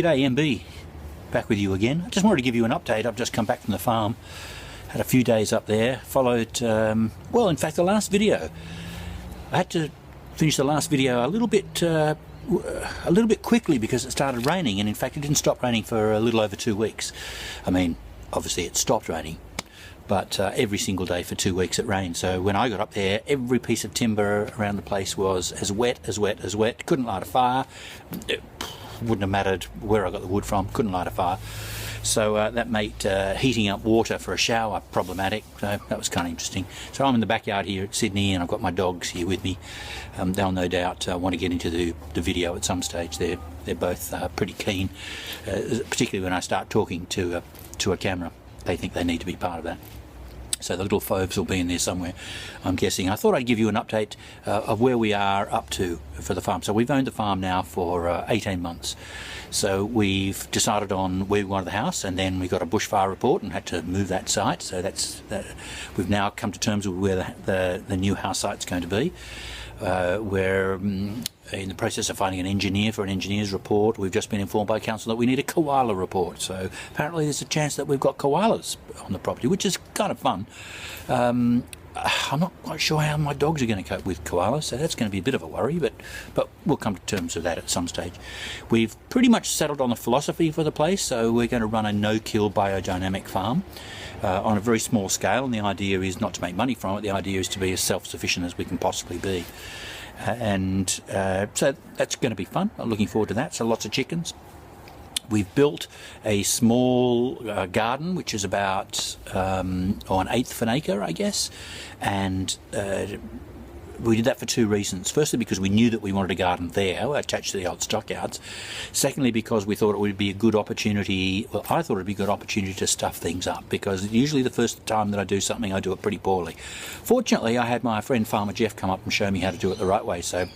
G'day MB, back with you again. I just wanted to give you an update. I've just come back from the farm, had a few days up there, followed, well, in fact the last video. I had to finish the last video a little bit quickly because it started raining, and in fact it didn't stop raining for a little over 2 weeks. I mean, obviously it stopped raining, but every single day for 2 weeks it rained. So when I got up there, every piece of timber around the place was as wet as wet as wet. Couldn't light a fire. It wouldn't have mattered where I got the wood from. Couldn't light a fire. So that made heating up water for a shower problematic. So that was kind of interesting. So I'm in the backyard here at Sydney, and I've got my dogs here with me. They'll no doubt want to get into the video at some stage. They're both pretty keen, particularly when I start talking to a camera. They think they need to be part of that. So the little foves will be in there somewhere, I'm guessing. I thought I'd give you an update of where we are up to for the farm. So we've owned the farm now for 18 months. So we've decided on where we wanted the house, and then we got a bushfire report and had to move that site. So we've now come to terms with where the new house site's going to be. We're in the process of finding an engineer for an engineer's report. We've just been informed by council that we need a koala report. So apparently there's a chance that we've got koalas on the property, which is kind of fun. I'm not quite sure how my dogs are going to cope with koalas, so that's going to be a bit of a worry, but we'll come to terms with that at some stage. We've pretty much settled on the philosophy for the place, so we're going to run a no-kill biodynamic farm on a very small scale, and the idea is not to make money from it. The idea is to be as self-sufficient as we can possibly be. So that's going to be fun. I'm looking forward to that. So lots of chickens. We've built a small garden, which is about an eighth of an acre, I guess, and we did that for two reasons. Firstly, because we knew that we wanted a garden there, attached to the old stockyards. Secondly, because we thought it would be a good opportunity, well, I thought it would be a good opportunity to stuff things up, because usually the first time that I do something, I do it pretty poorly. Fortunately, I had my friend Farmer Jeff come up and show me how to do it the right way, so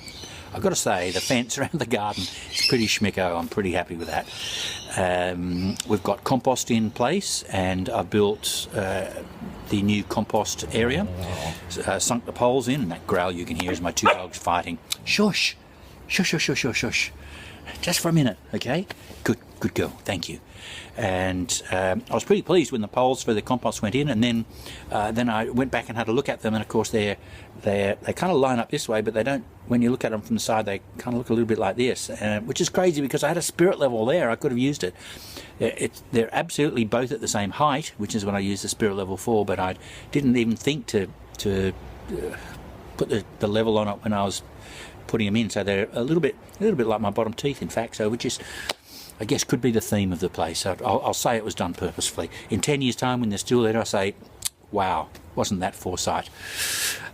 I've got to say, the fence around the garden is pretty schmicko. I'm pretty happy with that. We've got compost in place, and I've built the new compost area. Sunk the poles in, and that growl you can hear is my two dogs fighting. Shush! Shush, shush, shush, shush, shush. Just for a minute, okay? Good girl, thank you. And I was pretty pleased when the poles for the compost went in, and then I went back and had a look at them, and of course they kind of line up this way, but they don't. When you look at them from the side, they kind of look a little bit like this, which is crazy because I had a spirit level there. I could have used it. They're absolutely both at the same height, which is what I used the spirit level for, but I didn't even think to put the level on it when I was putting them in. So they're a little bit like my bottom teeth, in fact. So which is, I guess, could be the theme of the place. So I'll say it was done purposefully. In 10 years' time, when they're still there, I'll say, wow, wasn't that foresight?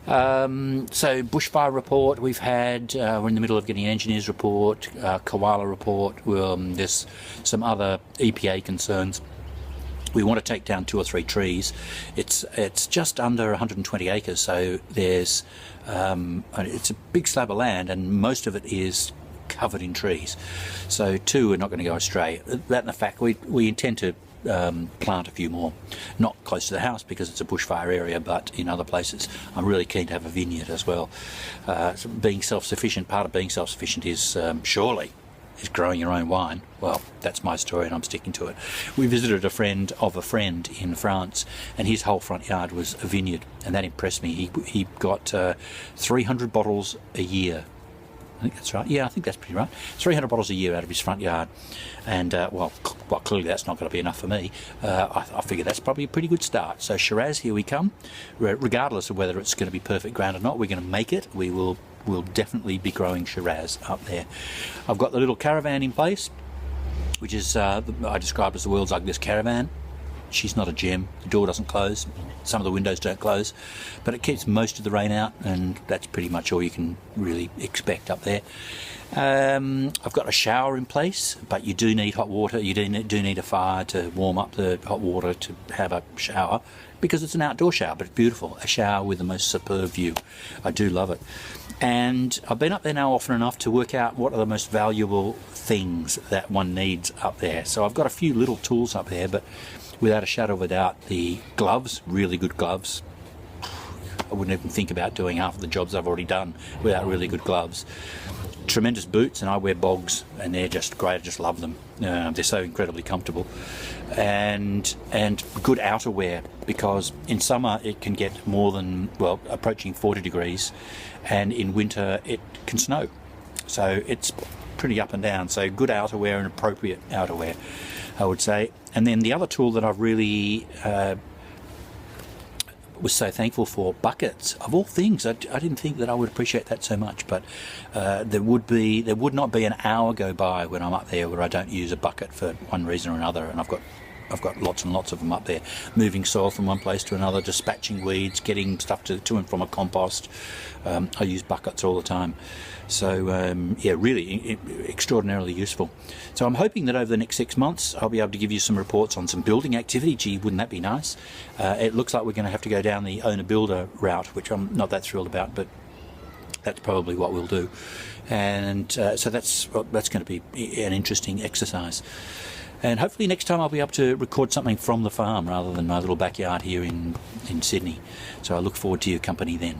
So bushfire report we've had, we're in the middle of getting an engineer's report, koala report, there's some other EPA concerns. We want to take down 2 or 3 trees. It's just under 120 acres, so there's it's a big slab of land, and most of it is covered in trees. So 2 are not going to go astray. That and the fact we intend to plant a few more, not close to the house because it's a bushfire area, but in other places. I'm really keen to have a vineyard as well. So being self-sufficient, part of being self-sufficient is surely is growing your own wine. Well, that's my story, and I'm sticking to it. We visited a friend of a friend in France, and his whole front yard was a vineyard, and that impressed me. He got 300 bottles a year. I think that's right. Yeah, I think that's pretty right. 300 bottles a year out of his front yard. And, well, clearly that's not going to be enough for me. I figure that's probably a pretty good start. So Shiraz, here we come. Regardless of whether it's going to be perfect ground or not, we're going to make it. We'll definitely be growing Shiraz up there. I've got the little caravan in place, which is, I described as the world's ugliest caravan. She's not a gem. The door doesn't close. Some of the windows don't close, but it keeps most of the rain out, and that's pretty much all you can really expect up there. I've got a shower in place, but you do need hot water. You do need a fire to warm up the hot water to have a shower, because it's an outdoor shower, but it's beautiful. A shower with the most superb view. I do love it. And I've been up there now often enough to work out what are the most valuable things that one needs up there. So I've got a few little tools up there, but without a shadow of a doubt, the gloves, really good gloves. I wouldn't even think about doing half of the jobs I've already done without really good gloves. tremendous boots, and I wear bogs, and they're just great. I just love them. They're so incredibly comfortable, and good outerwear, because in summer it can get more than, well, approaching 40 degrees, and in winter it can snow, so it's pretty up and down. So good outerwear and appropriate outerwear, I would say. And then the other tool that I've really was so thankful for, buckets, of all things. I didn't think that I would appreciate that so much, but there would not be an hour go by when I'm up there where I don't use a bucket for one reason or another. And I've got lots and lots of them up there, moving soil from one place to another, dispatching weeds, getting stuff to and from a compost. I use buckets all the time. So yeah, really extraordinarily useful. So I'm hoping that over the next 6 months I'll be able to give you some reports on some building activity. Gee, wouldn't that be nice? It looks like we're going to have to go down the owner-builder route, which I'm not that thrilled about, but that's probably what we'll do. And so that's going to be an interesting exercise. And hopefully next time I'll be able to record something from the farm rather than my little backyard here in Sydney. So I look forward to your company then.